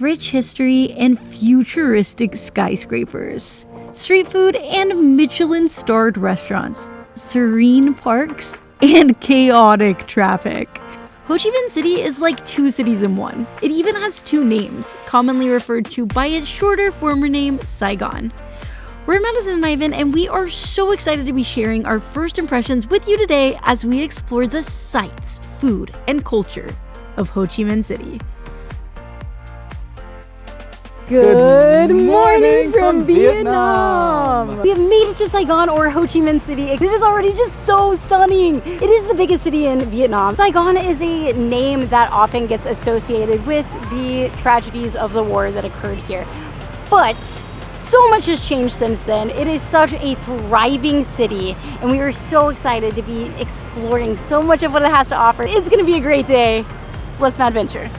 rich history and futuristic skyscrapers, street food and Michelin-starred restaurants, serene parks, and chaotic traffic. Ho Chi Minh City is like two cities in one. It even has two names, commonly referred to by its shorter former name, Saigon. We're Madison and Ivan, and we are so excited to be sharing our first impressions with you today as we explore the sights, food, and culture of Ho Chi Minh City. Good morning from Vietnam! We have made it to Saigon, or Ho Chi Minh City. It is already just so stunning. It is the biggest city in Vietnam. Saigon is a name that often gets associated with the tragedies of the war that occurred here. But so much has changed since then. It is such a thriving city, and we are so excited to be exploring so much of what it has to offer. It's gonna be a great day. Let's Mad Venture.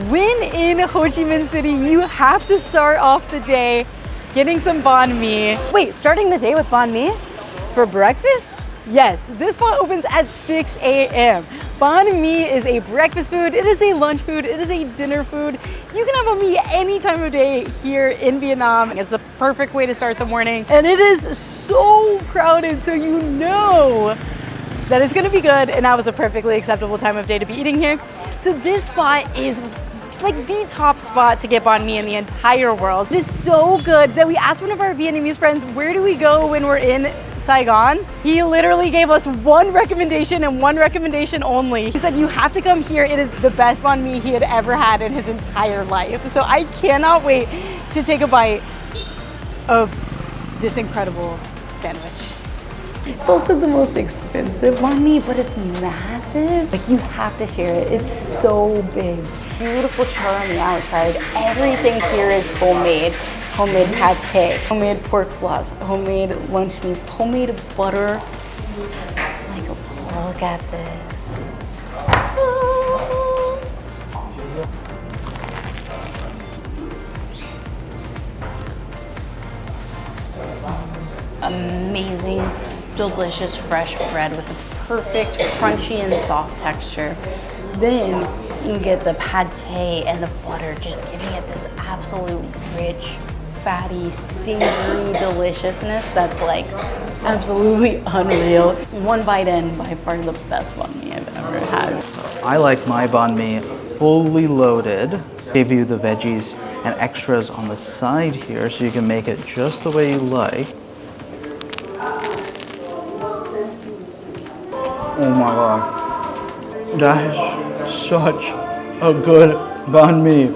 When in Ho Chi Minh City, you have to start off the day getting some banh mi. Wait, starting the day with banh mi? For breakfast? Yes, this spot opens at 6 a.m. Banh mi is a breakfast food, it is a lunch food, it is a dinner food. You can have banh mi any time of day here in Vietnam. It's the perfect way to start the morning. And it is so crowded, so you know that it's gonna be good, and that was a perfectly acceptable time of day to be eating here. So this spot is like the top spot to get banh mi in the entire world. It is so good that we asked one of our Vietnamese friends, where do we go when we're in Saigon? He literally gave us one recommendation and one recommendation only. He said you have to come here. It is the best banh mi he had ever had in his entire life. So I cannot wait to take a bite of this incredible sandwich. It's also the most expensive banh mi, but it's massive. Like, you have to share it. It's so big. Beautiful char on the outside. Everything here is homemade. Homemade pate, homemade pork floss, homemade lunch meat, homemade butter. Like, look at this. Amazing, delicious fresh bread with a perfect crunchy and soft texture. Then you get the pate and the butter, just giving it this absolute rich, fatty, savory deliciousness that's like absolutely unreal. One bite in, by far the best banh mi I've ever had. I like my banh mi fully loaded. Give you the veggies and extras on the side here so you can make it just the way you like. Oh my god, that is such a good banh mi.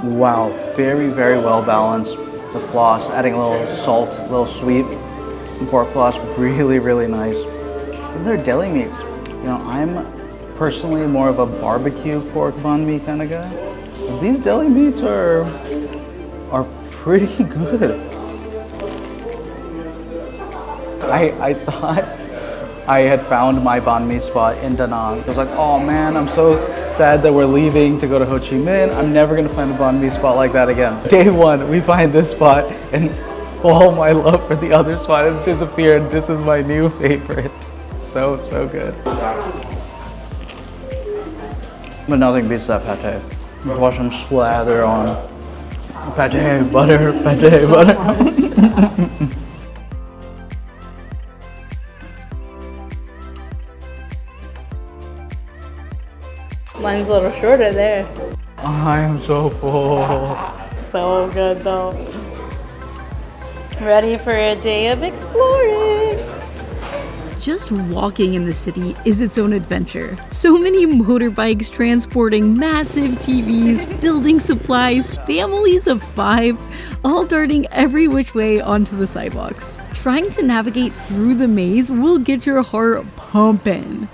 Wow, very, very well balanced. The floss, adding a little salt, a little sweet. The pork floss, really, really nice. And their deli meats. You know, I'm personally more of a barbecue pork banh mi kind of guy. But these deli meats are pretty good. I thought I had found my banh mi spot in Da Nang. I was like, oh man, I'm so sad that we're leaving to go to Ho Chi Minh. I'm never gonna find a banh mi spot like that again. Day one, we find this spot, and all my love for the other spot has disappeared. This is my new favorite. So good. But nothing beats that pate. Watch them slather on pate butter, pate butter. Mine's a little shorter there. I am so full. So good though. Ready for a day of exploring. Just walking in the city is its own adventure. So many motorbikes transporting massive TVs, building supplies, families of 5, all darting every which way onto the sidewalks. Trying to navigate through the maze will get your heart pumping.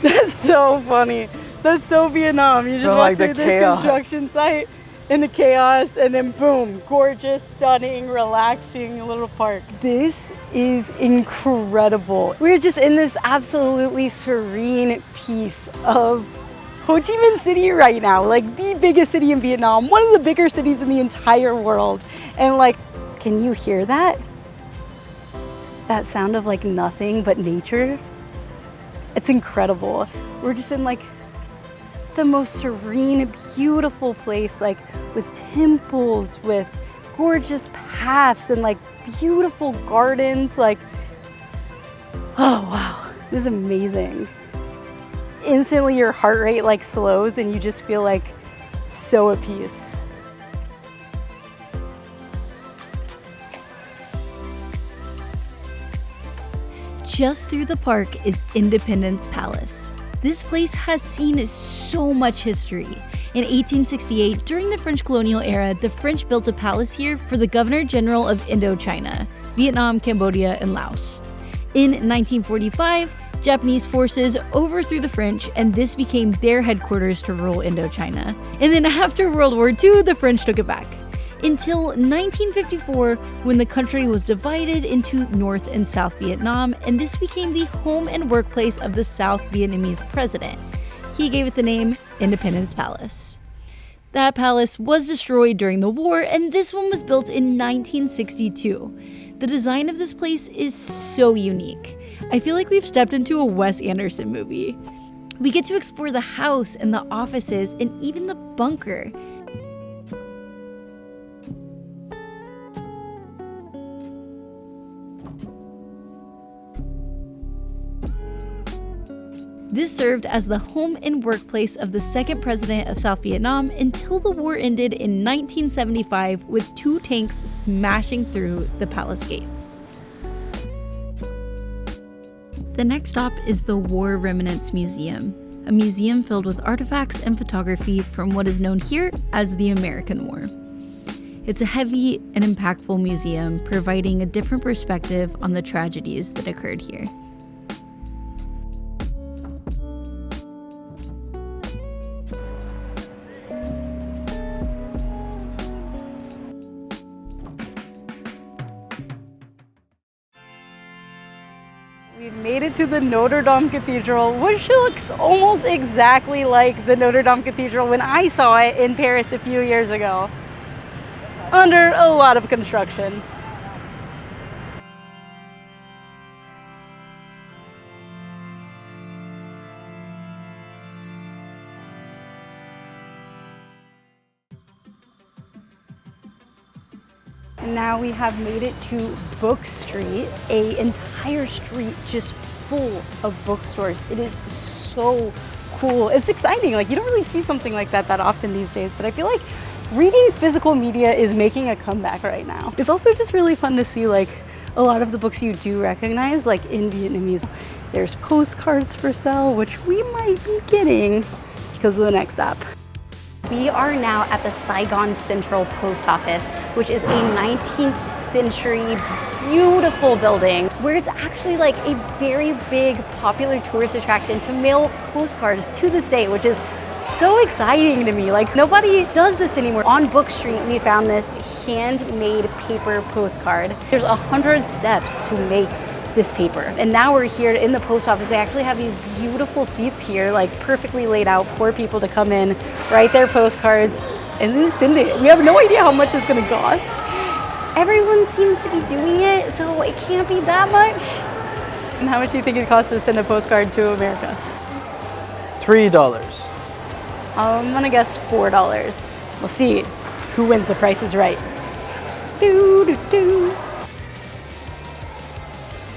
That's so funny. That's so Vietnam. You just walk through this construction site in the chaos, and then boom, gorgeous, stunning, relaxing little park. This is incredible. We're just in this absolutely serene piece of Ho Chi Minh City right now, like the biggest city in Vietnam, one of the bigger cities in the entire world. And like, can you hear that? That sound of like nothing but nature. It's incredible. We're just in like the most serene, beautiful place, like with temples, with gorgeous paths and like beautiful gardens. Like, oh wow, this is amazing. Instantly your heart rate like slows and you just feel like so at peace. Just through the park is Independence Palace. This place has seen so much history. In 1868, during the French colonial era, the French built a palace here for the Governor General of Indochina, Vietnam, Cambodia, and Laos. In 1945, Japanese forces overthrew the French, and this became their headquarters to rule Indochina. And then after World War II, the French took it back. Until 1954, when the country was divided into North and South Vietnam, and this became the home and workplace of the South Vietnamese president. He gave it the name Independence Palace. That palace was destroyed during the war, and this one was built in 1962. The design of this place is so unique. I feel like we've stepped into a Wes Anderson movie. We get to explore the house and the offices and even the bunker. This served as the home and workplace of the second president of South Vietnam until the war ended in 1975 with 2 tanks smashing through the palace gates. The next stop is the War Remnants Museum, a museum filled with artifacts and photography from what is known here as the American War. It's a heavy and impactful museum, providing a different perspective on the tragedies that occurred here. We've made it to the Notre Dame Cathedral, which looks almost exactly like the Notre Dame Cathedral when I saw it in Paris a few years ago, under a lot of construction. And now we have made it to Book Street, an entire street just full of bookstores. It is so cool. It's exciting. Like, you don't really see something like that often these days, but I feel like reading physical media is making a comeback right now. It's also just really fun to see like a lot of the books you do recognize, like in Vietnamese. There's postcards for sale, which we might be getting because of the next stop. We are now at the Saigon Central Post Office, which is a 19th century beautiful building where it's actually like a very big popular tourist attraction to mail postcards to this day, which is so exciting to me. Like, nobody does this anymore. On Book Street, we found this handmade paper postcard. There's 100 steps to make this paper. And now we're here in the post office. They actually have these beautiful seats here, like perfectly laid out for people to come in, write their postcards, and then send it. We have no idea how much it's gonna cost. Everyone seems to be doing it, so it can't be that much. And how much do you think it costs to send a postcard to America? $3. I'm gonna guess $4. We'll see who wins the Price is Right. Doo, doo, doo.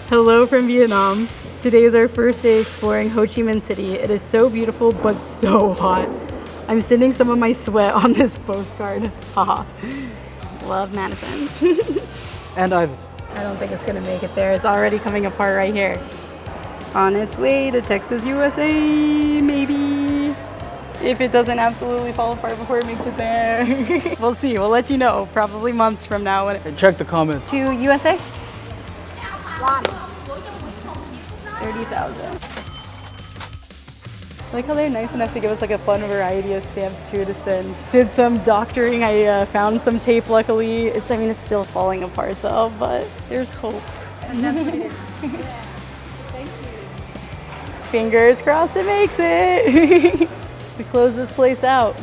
Hello from Vietnam. Today is our first day exploring Ho Chi Minh City. It is so beautiful, but so hot. I'm sending some of my sweat on this postcard. Haha. Love Madison. And I don't think it's gonna make it there. It's already coming apart right here. On its way to Texas, USA, maybe. If it doesn't absolutely fall apart before it makes it there. We'll see, we'll let you know, probably months from now. When check the comments. To USA? 30,000. I like how they're nice enough to give us like a fun variety of stamps too to send. Did some doctoring. I found some tape luckily. It's still falling apart though, but there's hope. Thank you. Fingers crossed it makes it. We close this place out.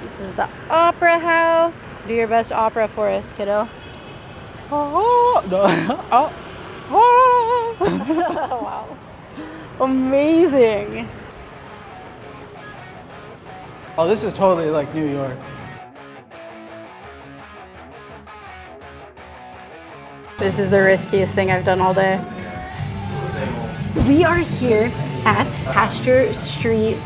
This is the Opera House. Do your best opera for us, kiddo. Oh, no. Oh. Oh. Wow. Amazing. Oh, this is totally like New York. This is the riskiest thing I've done all day. We are here at Pasteur Street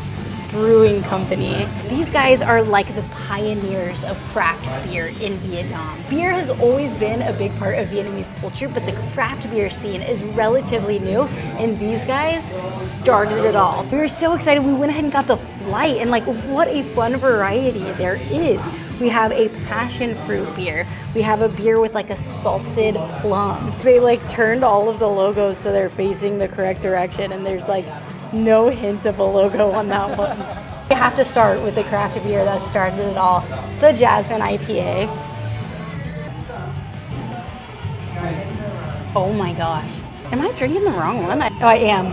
Brewing Company. These guys are like the pioneers of craft beer in Vietnam. Beer has always been a big part of Vietnamese culture, but the craft beer scene is relatively new, and these guys started it all. We were so excited, we went ahead and got the flight, and like, what a fun variety there is. We have a passion fruit beer. We have a beer with like a salted plum. They like turned all of the logos so they're facing the correct direction, and there's like no hint of a logo on that one. We have to start with the craft beer that started it all, the Jasmine IPA. Oh my gosh. Am I drinking the wrong one? I am.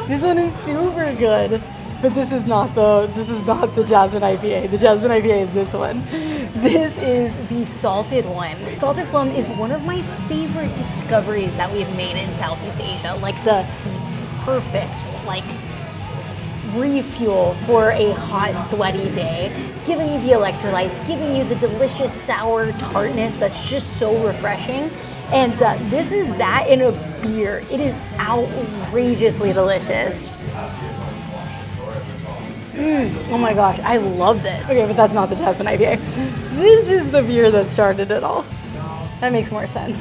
This one is super good. But this is not the Jasmine IPA. The Jasmine IPA is this one. This is the salted one. Salted plum is one of my favorite discoveries that we've made in Southeast Asia. Like the perfect, like, refuel for a hot, sweaty day, giving you the electrolytes, giving you the delicious sour tartness that's just so refreshing. And this is that in a beer. It is outrageously delicious. Oh my gosh, I love this. Okay, but that's not the Jasmine IPA. This is the beer that started it all. That makes more sense.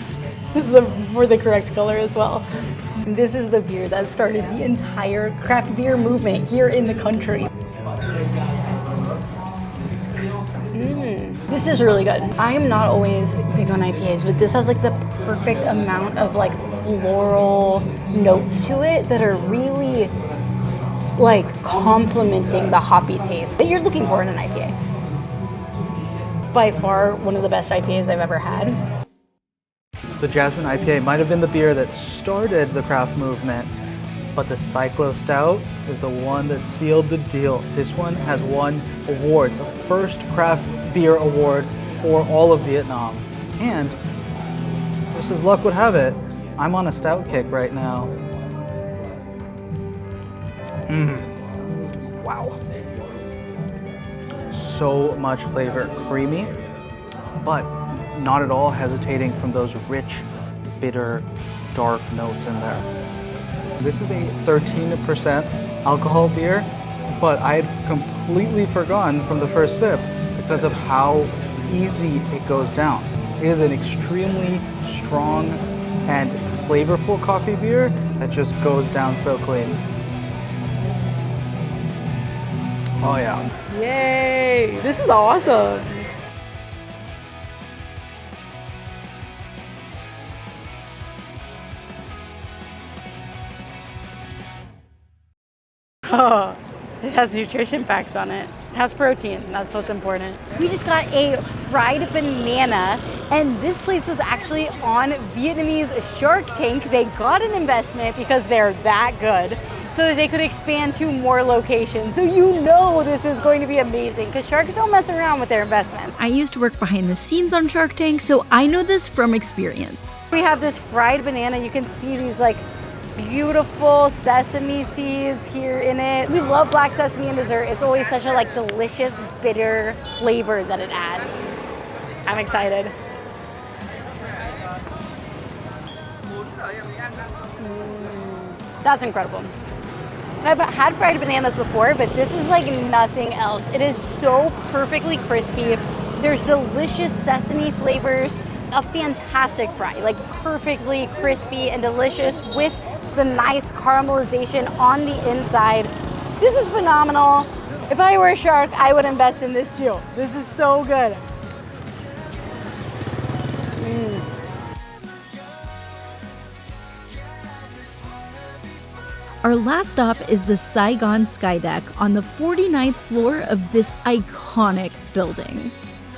This is more the correct color as well. This is the beer that started the entire craft beer movement here in the country. This is really good. I am not always big on IPAs, but this has like the perfect amount of like floral notes to it that are really like complementing the hoppy taste that you're looking for in an IPA. By far, one of the best IPAs I've ever had. So Jasmine IPA might have been the beer that started the craft movement, but the Cyclo Stout is the one that sealed the deal. This one has won awards, the first craft beer award for all of Vietnam. And just as luck would have it, I'm on a stout kick right now. Wow. So much flavor, creamy, but not at all hesitating from those rich, bitter, dark notes in there. This is a 13% alcohol beer, but I had completely forgotten from the first sip because of how easy it goes down. It is an extremely strong and flavorful coffee beer that just goes down so clean. Oh yeah. Yay! This is awesome. Oh, it has nutrition facts on it. It has protein, that's what's important. We just got a fried banana, and this place was actually on Vietnamese Shark Tank. They got an investment because they're that good, so that they could expand to more locations. So you know this is going to be amazing because sharks don't mess around with their investments. I used to work behind the scenes on Shark Tank, so I know this from experience. We have this fried banana. You can see these like beautiful sesame seeds here in it. We love black sesame in dessert. It's always such a like delicious, bitter flavor that it adds. I'm excited. That's incredible. I've had fried bananas before, but this is like nothing else. It is so perfectly crispy. There's delicious sesame flavors, a fantastic fry, like perfectly crispy and delicious with the nice caramelization on the inside. This is phenomenal. If I were a shark, I would invest in this too. This is so good. Our last stop is the Saigon Sky Deck on the 49th floor of this iconic building.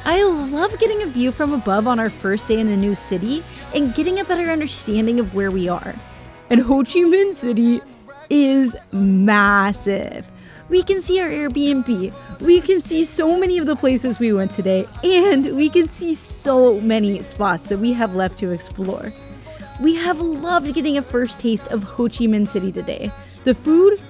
I love getting a view from above on our first day in a new city and getting a better understanding of where we are. And Ho Chi Minh City is massive. We can see our Airbnb, we can see so many of the places we went today, and we can see so many spots that we have left to explore. We have loved getting a first taste of Ho Chi Minh City today. The food,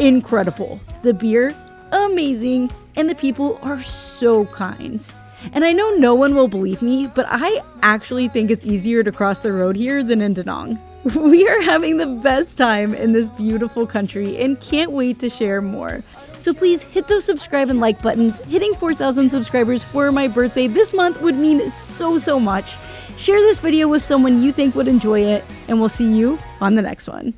incredible. The beer, amazing. And the people are so kind. And I know no one will believe me, but I actually think it's easier to cross the road here than in Da Nang. We are having the best time in this beautiful country and can't wait to share more. So please hit those subscribe and like buttons. Hitting 4,000 subscribers for my birthday this month would mean so much. Share this video with someone you think would enjoy it, and we'll see you on the next one.